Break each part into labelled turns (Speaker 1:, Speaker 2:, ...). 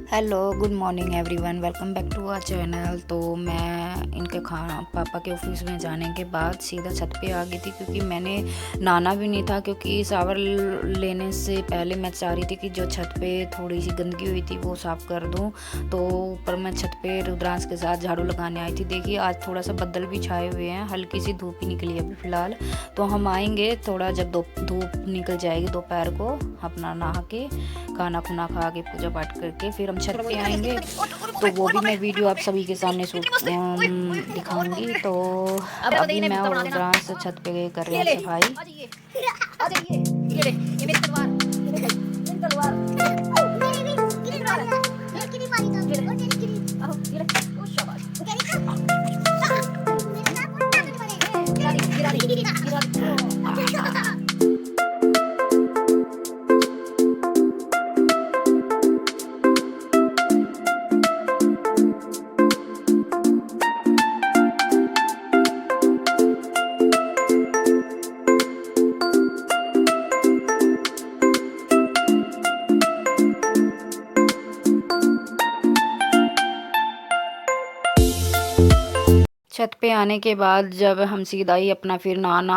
Speaker 1: Hello good morning everyone, welcome back to our channel. तो मैं इनके खाना पापा के ऑफिस में जाने के बाद सीधा छत पे आ गई थी, क्योंकि मैंने नहाना भी नहीं था, क्योंकि शावर लेने से पहले मैं चाह रही थी कि जो छत पे थोड़ी सी गंदगी हुई थी वो साफ़ कर दूं। तो ऊपर मैं छत पे रुद्रांश के साथ झाड़ू लगाने आई थी। देखिए आज थोड़ा सा बदल भी छाए हुए हैं, हल्की सी धूप ही निकली अभी फ़िलहाल। तो हम आएंगे थोड़ा जब धूप निकल जाएगी दोपहर को, अपना नहा के खाना खुना खा के पूजा पाठ करके फिर हम छत पे आएंगे। तो वो भी मैं वीडियो आप सभी के सामने दिखाऊंगी। तो अभी मैं और रुद्रांश छत पे कर रहे हैं सफाई। छत पे आने के बाद जब हम सीधा ही अपना फिर नहाना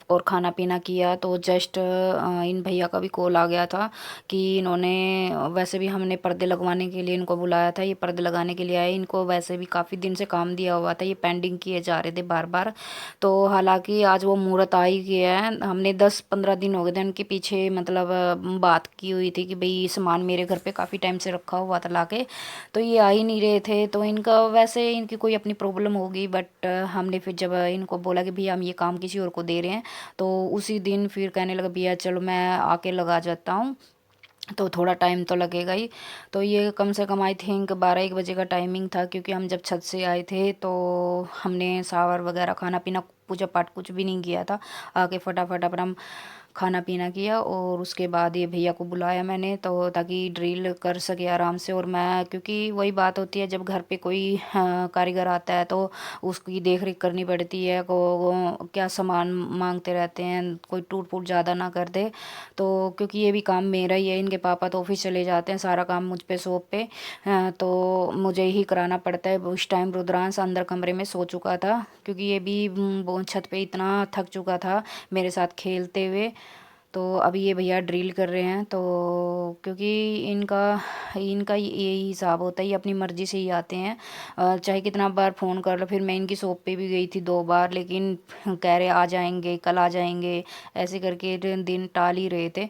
Speaker 1: और खाना पीना किया, तो जस्ट इन भैया का भी कॉल आ गया था कि इन्होंने, वैसे भी हमने पर्दे लगवाने के लिए इनको बुलाया था, ये पर्दे लगाने के लिए आए। इनको वैसे भी काफ़ी दिन से काम दिया हुआ था, ये पेंडिंग किए जा रहे थे बार बार। तो हालांकि आज वो मुहूर्त आ ही गया है। हमने 10-15 दिन हो गए थे उनके पीछे, मतलब बात की हुई थी कि भाई सामान मेरे घर पे काफ़ी टाइम से रखा हुआ था लाके, तो ये आ ही नहीं रहे थे। तो इनका वैसे इनकी कोई अपनी प्रॉब्लम होगी, बट हमने फिर जब इनको बोला कि भैया हम ये काम किसी और को दे रहे हैं, तो उसी दिन फिर कहने लगा भैया चलो मैं आके लगा जाता हूँ, तो थोड़ा टाइम तो लगेगा ही। तो ये कम से कम आई थिंक 12-1 बजे का टाइमिंग था, क्योंकि हम जब छत से आए थे तो हमने शावर वगैरह खाना पीना पूजा पाठ कुछ भी नहीं किया था। आके फटाफट अपना खाना पीना किया और उसके बाद ये भैया को बुलाया मैंने, तो ताकि ड्रिल कर सके आराम से। और मैं, क्योंकि वही बात होती है जब घर पे कोई कारीगर आता है तो उसकी देख रेख करनी पड़ती है, क्या सामान मांगते रहते हैं, कोई टूट फूट ज़्यादा ना कर दे। तो क्योंकि ये भी काम मेरा ही है, इनके पापा तो ऑफिस चले जाते हैं, सारा काम मुझ पे सौंप पे, तो मुझे ही कराना पड़ता है। उस टाइम रुद्रांश अंदर कमरे में सो चुका था, क्योंकि ये भी वो छत पे इतना थक चुका था मेरे साथ खेलते हुए। तो अभी ये भैया ड्रिल कर रहे हैं। तो क्योंकि इनका इनका यही हिसाब होता है, ये अपनी मर्ज़ी से ही आते हैं। चाहे कितना बार फ़ोन कर लो। फिर मैं इनकी शॉप पे भी गई थी 2 बार, लेकिन कह रहे आ जाएंगे कल आ जाएंगे, ऐसे करके दिन टाल ही रहे थे।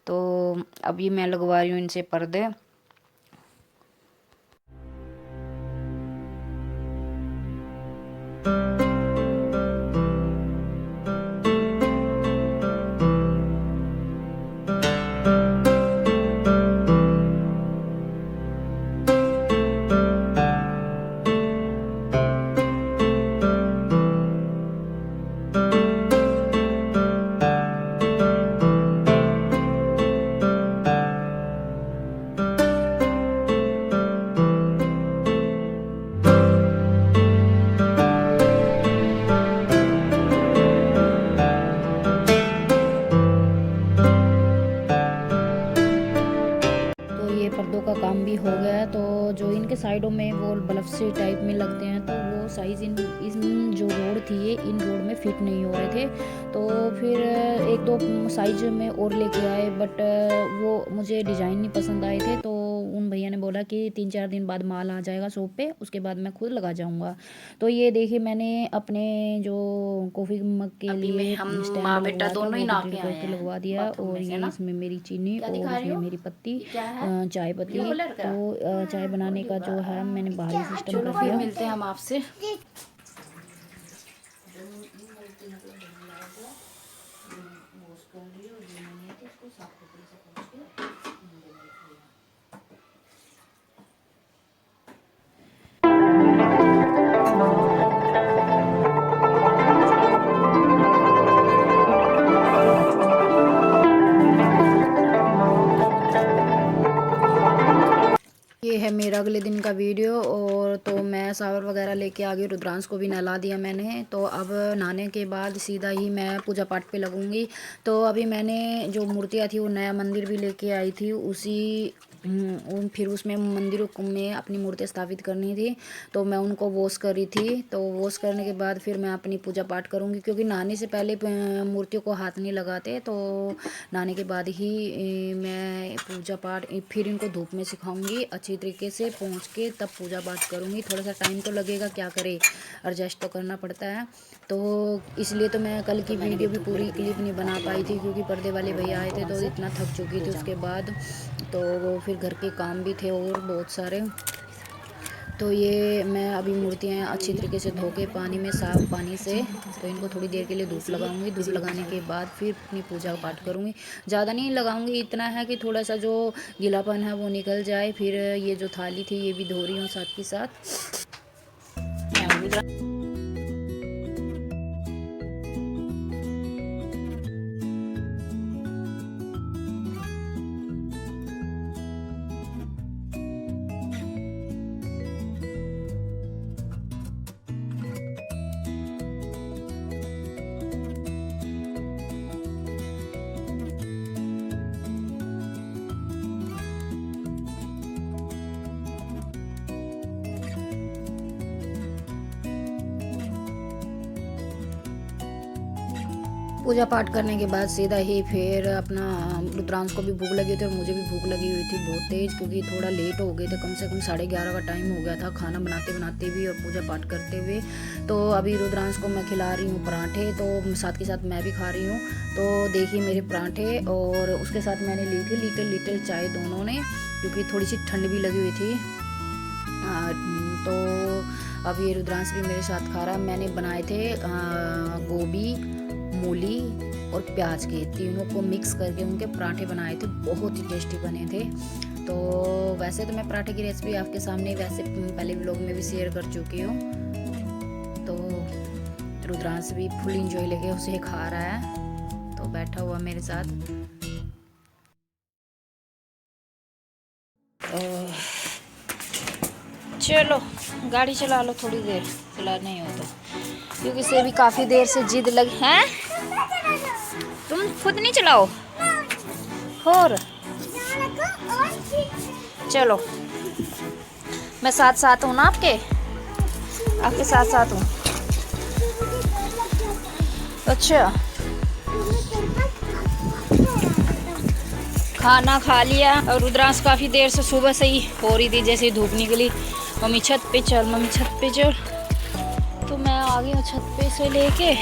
Speaker 1: तो अभी मैं लगवा रही हूँ इनसे पर्दे। तो ये पर्दों का काम भी हो गया है। तो जो इनके साइडों में वो बल्ब से टाइप में लगते हैं, तो वो साइज़ इन जो रोड थी ये इन रोड में फिट नहीं हो रहे थे। तो फिर 1-2 साइज में और लेके आए, बट वो मुझे डिज़ाइन नहीं पसंद आए थे। तो उन भैया ने बोला कि 3-4 दिन बाद माल आ जाएगा शॉप पे, उसके बाद मैं खुद लगा जाऊँगा। तो ये देखिए मैंने अपने जो कॉफ़ी मग के
Speaker 2: अभी में
Speaker 1: लिए
Speaker 2: हम
Speaker 1: स्टैंड
Speaker 2: माँ बेटा
Speaker 1: लगवाया था
Speaker 2: दोनों ही
Speaker 1: वो भी
Speaker 2: नहा
Speaker 1: ड्रिल
Speaker 2: के आए
Speaker 1: करके
Speaker 2: हैं
Speaker 1: लगवा दिया।
Speaker 2: बाथरूम
Speaker 1: और
Speaker 2: में से
Speaker 1: ये
Speaker 2: ना।
Speaker 1: इसमें मेरी चीनी
Speaker 2: क्या
Speaker 1: और
Speaker 2: दिखा रहे
Speaker 1: इसमें
Speaker 2: हो?
Speaker 1: मेरी पत्ती,
Speaker 2: ये क्या है?
Speaker 1: चाय
Speaker 2: ब्लू
Speaker 1: पत्ती।
Speaker 2: कलर का।
Speaker 1: तो चाय बनाने का जो है मैंने बाहरी सिस्टम
Speaker 2: चलो
Speaker 1: कर
Speaker 2: फिर
Speaker 1: दिया।
Speaker 2: मिलते हैं हम आपसे।
Speaker 1: ये है मेरा अगले दिन का वीडियो। और तो मैं शावर वगैरह लेके आ गई, रुद्रांश को भी नहला दिया मैंने। तो अब नहाने के बाद सीधा ही मैं पूजा पाठ पे लगूंगी। तो अभी मैंने जो मूर्तियाँ थी वो नया मंदिर भी लेके आई थी, उसी फिर उसमें मंदिरों में अपनी मूर्ति स्थापित करनी थी, तो मैं उनको वॉश कर रही थी। तो वॉश करने के बाद फिर मैं अपनी पूजा पाठ करूँगी, क्योंकि नहाने से पहले मूर्तियों को हाथ नहीं लगाते। तो नहाने के बाद ही मैं पूजा पाठ फिर इनको धूप में सिखाऊंगी, अच्छी तरीके से पहुँच के तब पूजा पाठ करूँगी। थोड़ा सा टाइम तो लगेगा, क्या करे, एडजस्ट तो करना पड़ता है। तो इसलिए तो मैं कल की वीडियो भी पूरी क्लिप नहीं बना पाई थी, क्योंकि पर्दे वाले भैया आए थे तो इतना थक चुकी थी उसके बाद। तो वो फिर घर के काम भी थे और बहुत सारे। तो ये मैं अभी मूर्तियाँ अच्छी तरीके से धो के पानी में, साफ पानी से, तो इनको थोड़ी देर के लिए धूप लगाऊंगी। धूप लगाने के बाद फिर अपनी पूजा पाठ करूँगी। ज़्यादा नहीं लगाऊंगी, इतना है कि थोड़ा सा जो गीलापन है वो निकल जाए। फिर ये जो थाली थी ये भी धो रही हूँ साथ के साथ। पूजा पाठ करने के बाद सीधा ही फिर अपना रुद्रांश को भी भूख लगी थी और मुझे भी भूख लगी हुई थी बहुत तेज़, क्योंकि थोड़ा लेट हो गए थे। कम से कम 11:30 का टाइम हो गया था खाना बनाते बनाते भी और पूजा पाठ करते हुए। तो अभी रुद्रांश को मैं खिला रही हूँ पराठे, तो साथ के साथ मैं भी खा रही हूँ। तो देखिए मेरे पराठे, और उसके साथ मैंने ली थी लिटिल चाय दोनों ने, क्योंकि थोड़ी सी ठंड भी लगी हुई थी। तो अब ये रुद्रांश भी मेरे साथ खा रहा है। मैंने बनाए थे गोभी, मूली और प्याज के तीनों को मिक्स करके उनके पराठे बनाए थे, बहुत ही टेस्टी बने थे। तो वैसे तो मैं पराठे की रेसिपी आपके सामने वैसे पहले व्लॉग में भी शेयर कर चुकी हूँ। तो रुद्रांश भी फुल इंजॉय लेके उसे खा रहा है, तो बैठा हुआ मेरे साथ। चलो गाड़ी चला लो, थोड़ी देर चला नहीं हो तो, क्योंकि से भी काफ़ी देर से जिद लगी है। तुम खुद नहीं चलाओ और चलो, मैं साथ साथ हूँ ना, आपके साथ साथ हूँ। अच्छा, खाना खा लिया और रुद्रांश काफ़ी देर से सुबह से ही हो रही थी, जैसे ही धूप निकली, मम्मी छत पे चल, मम्मी छत पे चल। तो मैं आ गई हूँ छत पे से लेके।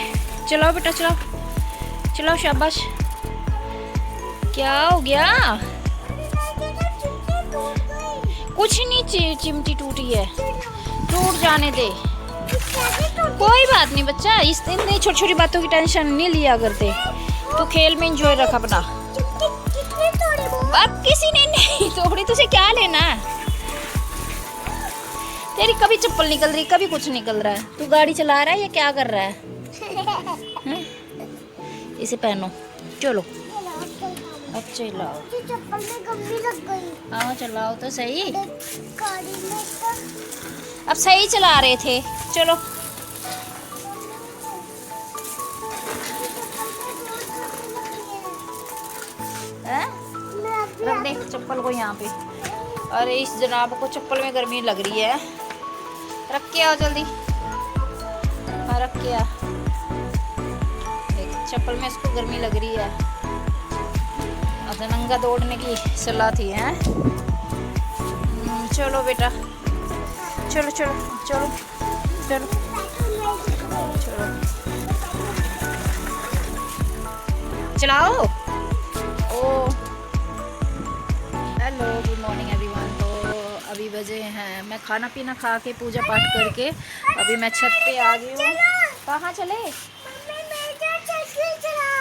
Speaker 1: चलाओ बेटा चलाओ, चलाओ शाबाश। क्या हो गया? कुछ नहीं, चिमटी टूटी है, टूट जाने दे, कोई बात नहीं बच्चा, इस इतनी छोटी छोटी बातों की टेंशन नहीं लिया करते। तो खेल में एंजॉय रख अपना। अब किसी ने नहीं तोड़ी, तुझे क्या लेना है? तेरी कभी चप्पल निकल रही, कभी कुछ निकल रहा है। तू गाड़ी चला रहा है या क्या कर रहा है? इसे पहनो, चलो अब चलाओ। चप्पल में गंदी लग गई। हाँ चलाओ तो सही, गाड़ी में तो अब सही चला रहे थे। चलो रख दे चप्पल को यहाँ पे। अरे इस जनाब को चप्पल में गर्मी लग रही है, रख के आओ जल्दी। हाँ रख के आ, चप्पल में इसको गर्मी लग रही है। अच्छा नंगा दौड़ने की सलाह थी हैं। चलो बेटा, चलो चलो चलो चलो चलो चलाओ। ओ हेलो, गुड मॉर्निंग एवरीवन। तो अभी बजे हैं, मैं खाना पीना खा के पूजा पाठ करके अभी मैं छत पे आ गई हूँ। कहाँ चले?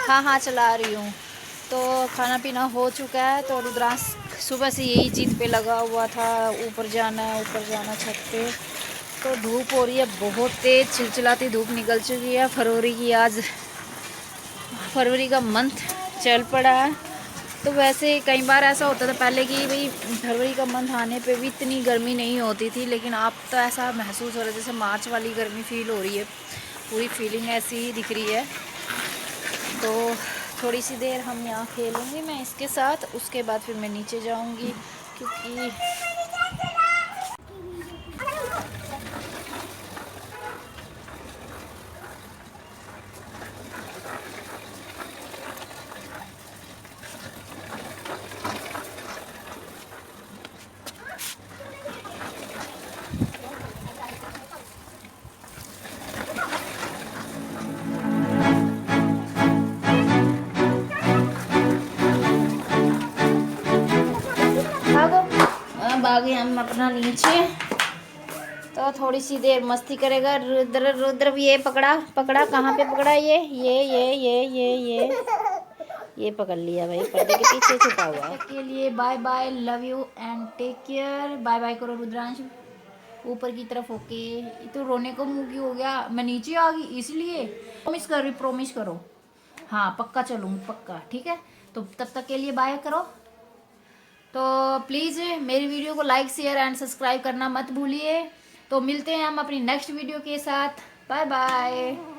Speaker 1: हाँ हाँ चला रही हूँ। तो खाना पीना हो चुका है। तो रुद्रांश सुबह से यही जिद पे लगा हुआ था, ऊपर जाना छत पे। तो धूप हो रही है बहुत तेज़, चिलचिलाती धूप निकल चुकी है। फरवरी का मंथ चल पड़ा है। तो वैसे कई बार ऐसा होता था पहले कि भाई फरवरी का मंथ आने पे भी इतनी गर्मी नहीं होती थी, लेकिन अब तो ऐसा महसूस हो रहा है जैसे मार्च वाली गर्मी फील हो रही है। पूरी फीलिंग ऐसी ही दिख रही है। तो थोड़ी सी देर हम यहाँ खेलूँगी मैं इसके साथ, उसके बाद फिर मैं नीचे जाऊँगी क्योंकि भागो। अब आ गए हम अपना नीचे, तो थोड़ी सी देर मस्ती करेगा। रुद्र रुद्र भी ये पकड़ा पकड़ा, कहाँ पे पकड़ा? ये पकड़ लिया भाई, पर्दे के पीछे छुपा हुआ है। के लिए bye bye, love you and take care. Bye bye करो रुद्रांश, ऊपर की तरफ। ओके, तो रोने को मुंह की हो गया, मैं नीचे आ गई इसलिए। प्रॉमिस कर रही, प्रॉमिस करो। हाँ पक्का चलूँगी, पक्का, ठीक है। तो तब तक के लिए बाय करो। तो प्लीज़ मेरी वीडियो को लाइक शेयर एंड सब्सक्राइब करना मत भूलिए। तो मिलते हैं हम अपनी नेक्स्ट वीडियो के साथ। Bye bye.